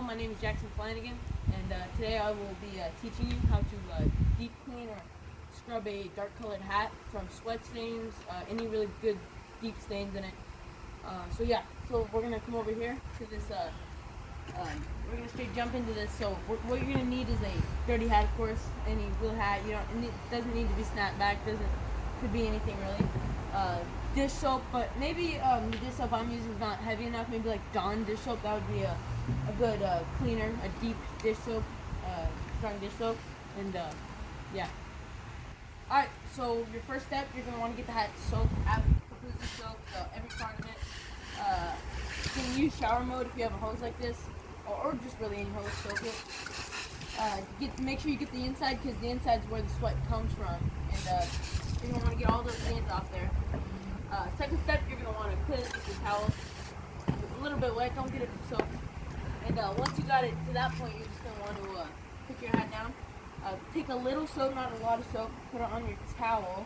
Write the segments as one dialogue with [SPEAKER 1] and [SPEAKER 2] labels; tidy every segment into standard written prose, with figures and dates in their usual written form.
[SPEAKER 1] channel. My name is Jackson Flanagan, and today I will be teaching you how to deep clean or scrub a dark colored hat from sweat stains, any really good deep stains in it. So we're going to come over here to this, we're going to straight jump into this. So what you're going to need is a dirty hat, of course, any blue hat. It doesn't need to be snapped back, could be anything really. Dish soap, but maybe the dish soap I'm using is not heavy enough. Maybe like Dawn dish soap, that would be a good cleaner, a deep dish soap, strong dish soap, and yeah. Alright, so your first step, you're going to want to get the hat soaked, completely soaked, every part of it. You can use shower mode if you have a hose like this, or just really any hose, soak it. Make sure you get the inside, because the inside is where the sweat comes from, and you're going to want to get all those stains off there. Second step, you're going to want to clean it with your towel. A little bit wet, don't get it soaked. And once you got it to that point, you're just going to want to put your hat down. Take a little soap, not a lot of soap, put it on your towel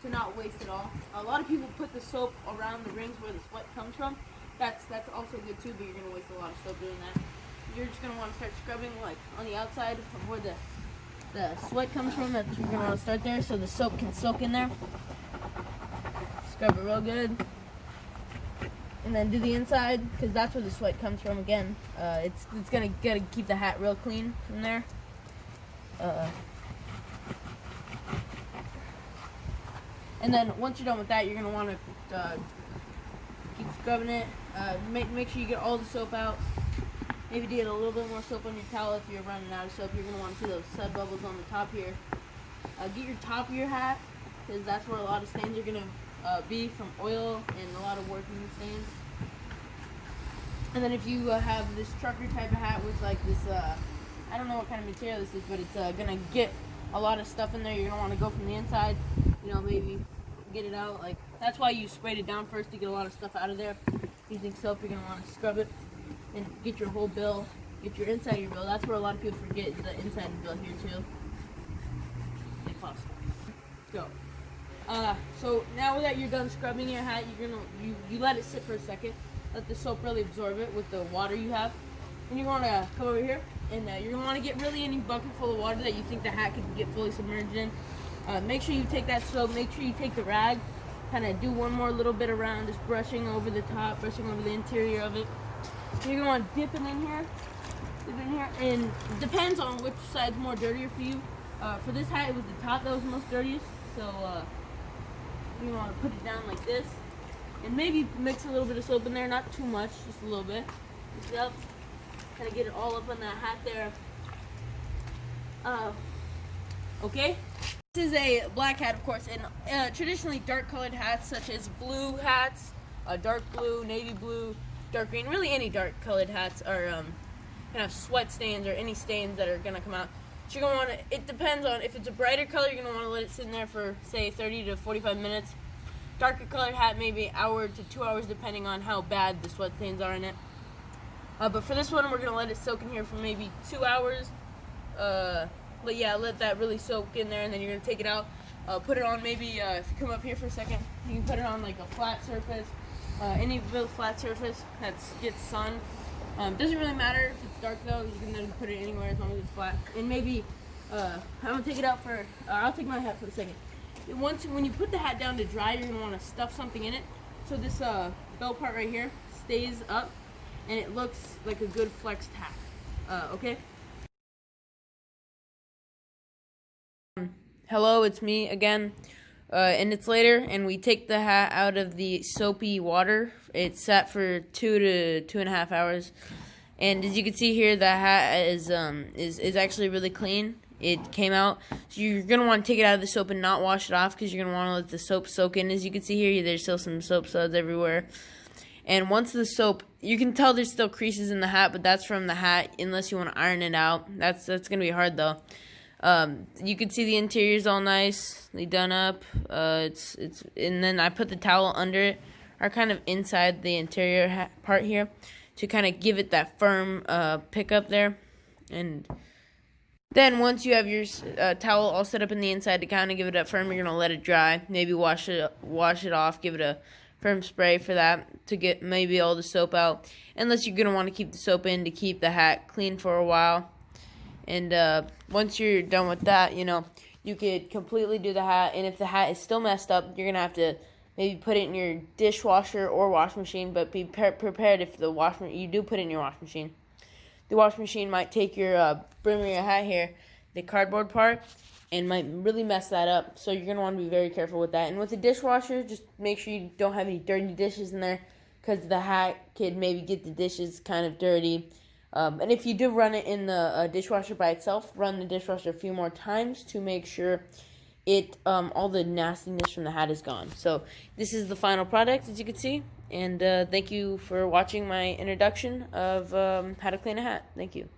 [SPEAKER 1] to not waste it all. A lot of people put the soap around the rings where the sweat comes from. That's also good too, but you're going to waste a lot of soap doing that. You're just going to want to start scrubbing like on the outside of where the sweat comes from. That's you're going to want to start there so the soap can soak in there. Scrub it real good, and then do the inside, because that's where the sweat comes from. Again, it's gonna keep the hat real clean from there. And then once you're done with that, you're gonna want to keep scrubbing it. Make sure you get all the soap out. Maybe get a little bit more soap on your towel if you're running out of soap. You're gonna want to see those sub bubbles on the top here. Get your top of your hat, because that's where a lot of stains are gonna be from oil and a lot of working stains. And then if you have this trucker type of hat with like this, I don't know what kind of material this is, but it's gonna get a lot of stuff in there. You're gonna want to go from the inside, maybe get it out. Like that's why you sprayed it down first, to get a lot of stuff out of there. Using soap, you're gonna want to scrub it and get your whole bill, get your inside of your bill. That's where a lot of people forget, the inside of the bill here too. If possible. Go. So now that you're done scrubbing your hat, you let it sit for a second. Let the soap really absorb it with the water you have. And you want to come over here, and you're going to want to get really any bucket full of water that you think the hat could get fully submerged in. Make sure you take that soap, make sure you take the rag, kind of do one more little bit around, just brushing over the top, brushing over the interior of it. You're going to want to dip it in here, and it depends on which side's more dirtier for you. For this hat, it was the top that was the most dirtiest, so you want to put it down like this, and maybe mix a little bit of soap in there, not too much, just a little bit. Mix it up, kind of get it all up on that hat there. Okay. This is a black hat, of course, and traditionally dark colored hats, such as blue hats, dark blue, navy blue, dark green, really any dark colored hats are gonna have sweat stains or any stains that are gonna come out. So you're going to want to, it depends on, if it's a brighter color, you're going to want to let it sit in there for, say, 30 to 45 minutes. Darker colored hat, maybe an hour to 2 hours, depending on how bad the sweat stains are in it. But for this one, we're going to let it soak in here for maybe 2 hours. But yeah, let that really soak in there, and then you're going to take it out. Put it on maybe, if you come up here for a second, you can put it on like a flat surface, any real flat surface that gets sun. Doesn't really matter if it's dark though, you can put it anywhere as long as it's flat. And maybe, I'm gonna take it out for, I'll take my hat for a second. When you put the hat down to dry, you're gonna wanna stuff something in it. So this belt part right here stays up, and it looks like a good flexed hat, okay? Hello, it's me again. And it's later, and we take the hat out of the soapy water. It sat for 2 to 2.5 hours, and as you can see here, the hat is actually really clean. It came out. So you're gonna want to take it out of the soap and not wash it off, because you're gonna want to let the soap soak in. As you can see here, there's still some soap suds everywhere. And once the soap, you can tell there's still creases in the hat, but that's from the hat. Unless you want to iron it out, that's gonna be hard though. You can see the interior's all nicely done up. And then I put the towel under it, or kind of inside the interior part here, to kind of give it that firm pickup there. And then once you have your towel all set up in the inside to kind of give it that firm, you're gonna let it dry. Maybe wash it off, give it a
[SPEAKER 2] firm spray for that to get maybe all the soap out, unless you're going to want to keep the soap in to keep the hat clean for a while. And once you're done with that, you could completely do the hat. And if the hat is still messed up, you're going to have to maybe put it in your dishwasher or washing machine, but be prepared if you do put it in your washing machine. The washing machine might take your brim of your hat here, the cardboard part, and might really mess that up. So you're going to want to be very careful with that. And with the dishwasher, just make sure you don't have any dirty dishes in there, because the hat could maybe get the dishes kind of dirty. And if you do run it in the dishwasher by itself, run the dishwasher a few more times to make sure all the nastiness from the hat is gone. So this is the final product, as you can see. And thank you for watching my introduction of how to clean a hat. Thank you.